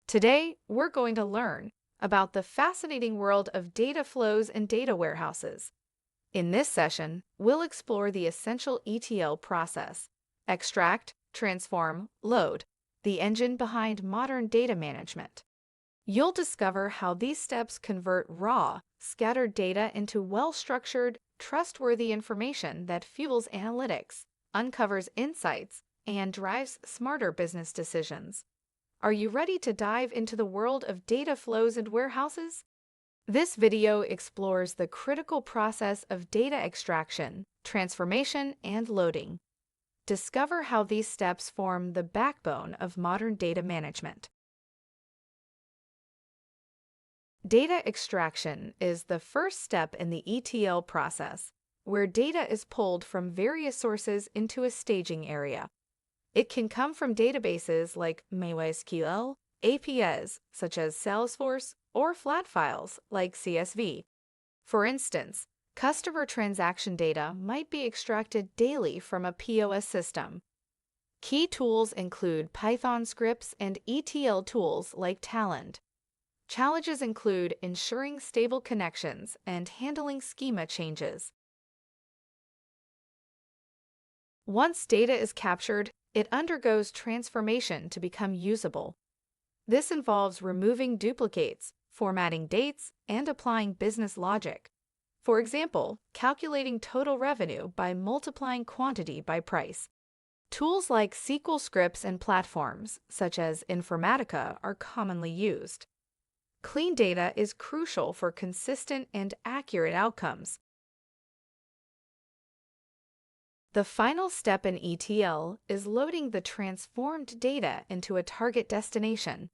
Today, we're going to learn about the fascinating world of data flows and data warehouses. In this session, we'll explore the essential ETL process: extract, transform, load, the engine behind modern data management. You'll discover how these steps convert raw, scattered data into well-structured, trustworthy information that fuels analytics, uncovers insights, and drives smarter business decisions. Are you ready to dive into the world of data flows and warehouses? This video explores the critical process of data extraction, transformation, and loading. Discover how these steps form the backbone of modern data management. Data extraction is the first step in the ETL process, where data is pulled from various sources into a staging area. It can come from databases like MySQL, APIs such as Salesforce, or flat files like CSV. For instance, customer transaction data might be extracted daily from a POS system. Key tools include Python scripts and ETL tools like Talend. Challenges include ensuring stable connections and handling schema changes. Once data is captured, it undergoes transformation to become usable. This involves removing duplicates, formatting dates, and applying business logic. For example, calculating total revenue by multiplying quantity by price. Tools like SQL scripts and platforms, such as Informatica, are commonly used. Clean data is crucial for consistent and accurate outcomes. The final step in ETL is loading the transformed data into a target destination.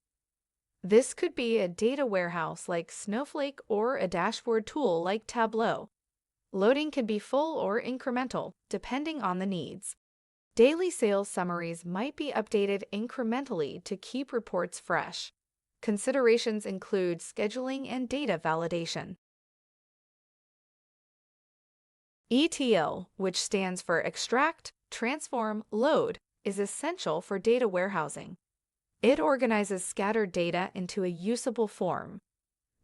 This could be a data warehouse like Snowflake or a dashboard tool like Tableau. Loading can be full or incremental, depending on the needs. Daily sales summaries might be updated incrementally to keep reports fresh. Considerations include scheduling and data validation. ETL, which stands for Extract, Transform, Load, is essential for data warehousing. It organizes scattered data into a usable form.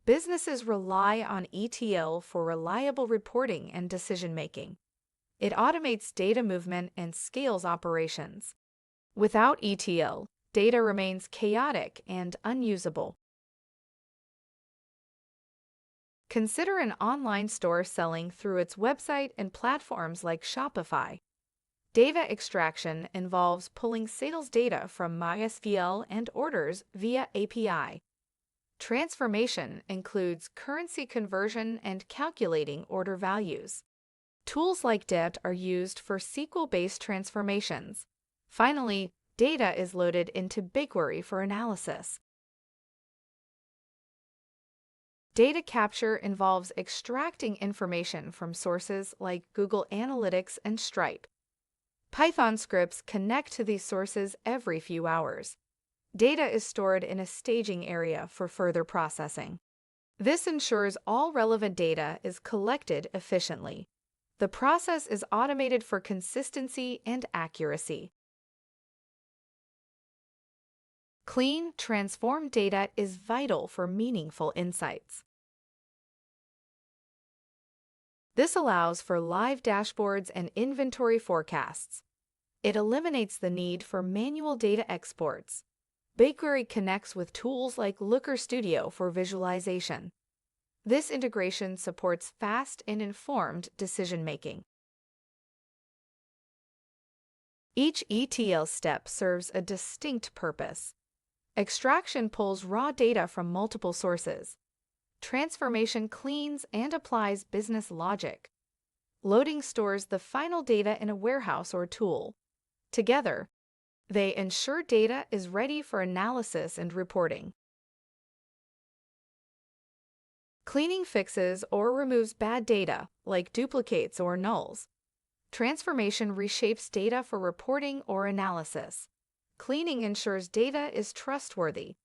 Businesses rely on ETL for reliable reporting and decision-making. It automates data movement and scales operations. Without ETL, data remains chaotic and unusable. Consider an online store selling through its website and platforms like Shopify. Data extraction involves pulling sales data from MySQL and orders via API. Transformation includes currency conversion and calculating order values. Tools like DET are used for SQL-based transformations. Finally, data is loaded into BigQuery for analysis. Data capture involves extracting information from sources like Google Analytics and Stripe. Python scripts connect to these sources every few hours. Data is stored in a staging area for further processing. This ensures all relevant data is collected efficiently. The process is automated for consistency and accuracy. Clean, transformed data is vital for meaningful insights. This allows for live dashboards and inventory forecasts. It eliminates the need for manual data exports. BigQuery connects with tools like Looker Studio for visualization. This integration supports fast and informed decision-making. Each ETL step serves a distinct purpose. Extraction pulls raw data from multiple sources. Transformation cleans and applies business logic. Loading stores the final data in a warehouse or tool. Together, they ensure data is ready for analysis and reporting. Cleaning fixes or removes bad data, like duplicates or nulls. Transformation reshapes data for reporting or analysis. Cleaning ensures data is trustworthy.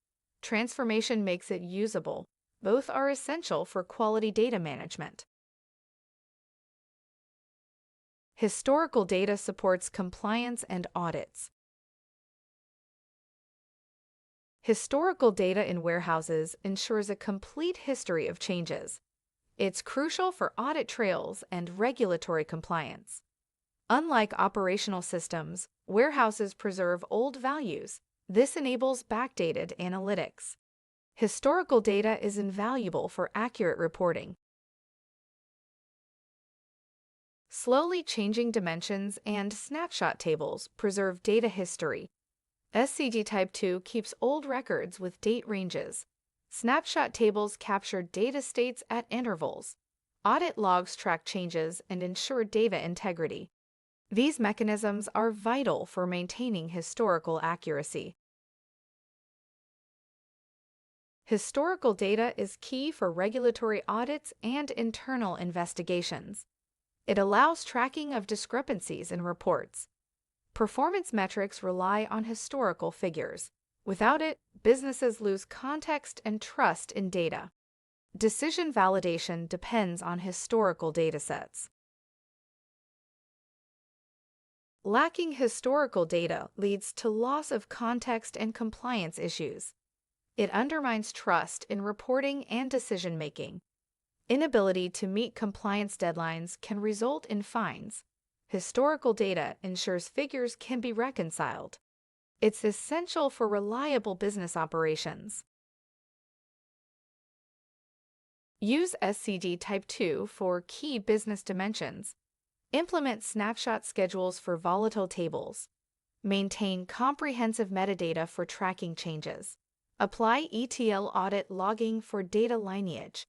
Transformation makes it usable. Both are essential for quality data management. Historical data supports compliance and audits. Historical data in warehouses ensures a complete history of changes. It's crucial for audit trails and regulatory compliance. Unlike operational systems, warehouses preserve old values. This enables backdated analytics. Historical data is invaluable for accurate reporting. Slowly changing dimensions and snapshot tables preserve data history. SCD Type 2 keeps old records with date ranges. Snapshot tables capture data states at intervals. Audit logs track changes and ensure data integrity. These mechanisms are vital for maintaining historical accuracy. Historical data is key for regulatory audits and internal investigations. It allows tracking of discrepancies in reports. Performance metrics rely on historical figures. Without it, businesses lose context and trust in data. Decision validation depends on historical datasets. Lacking historical data leads to loss of context and compliance issues. It undermines trust in reporting and decision-making. Inability to meet compliance deadlines can result in fines. Historical data ensures figures can be reconciled. It's essential for reliable business operations. Use SCD Type 2 for key business dimensions. Implement snapshot schedules for volatile tables. Maintain comprehensive metadata for tracking changes. Apply ETL audit logging for data lineage.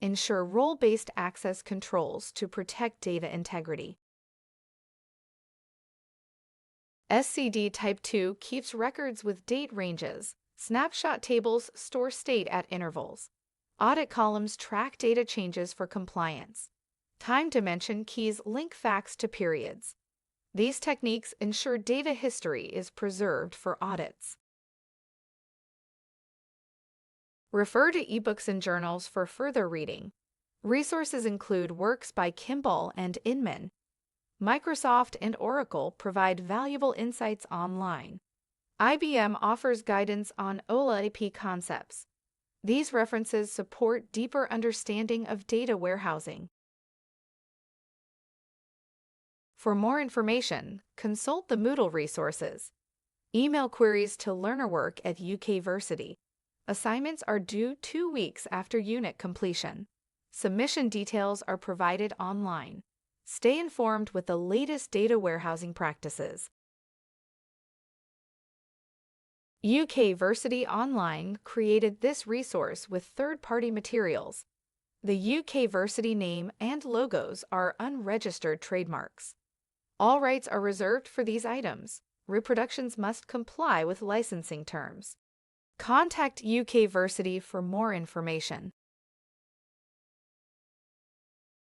Ensure role-based access controls to protect data integrity. SCD Type 2 keeps records with date ranges. Snapshot tables store state at intervals. Audit columns track data changes for compliance. Time dimension keys link facts to periods. These techniques ensure data history is preserved for audits. Refer to ebooks and journals for further reading. Resources include works by Kimball and Inman. Microsoft and Oracle provide valuable insights online. IBM offers guidance on LO2 concepts. These references support deeper understanding of data warehousing. For more information, consult the Moodle resources. Email queries to learnerwork at UK Versity. Assignments are due 2 weeks after unit completion. Submission details are provided online. Stay informed with the latest data warehousing practices. UK Versity Online created this resource with third-party materials. The UK Versity name and logos are unregistered trademarks. All rights are reserved for these items. Reproductions must comply with licensing terms. Contact UK Versity for more information.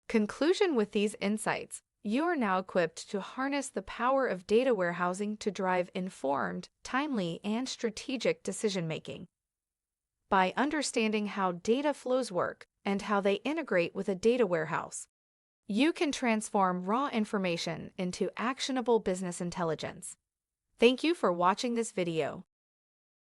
Conclusion: with these insights, you are now equipped to harness the power of data warehousing to drive informed, timely, and strategic decision-making. By understanding how data flows work and how they integrate with a data warehouse, you can transform raw information into actionable business intelligence. Thank you for watching this video.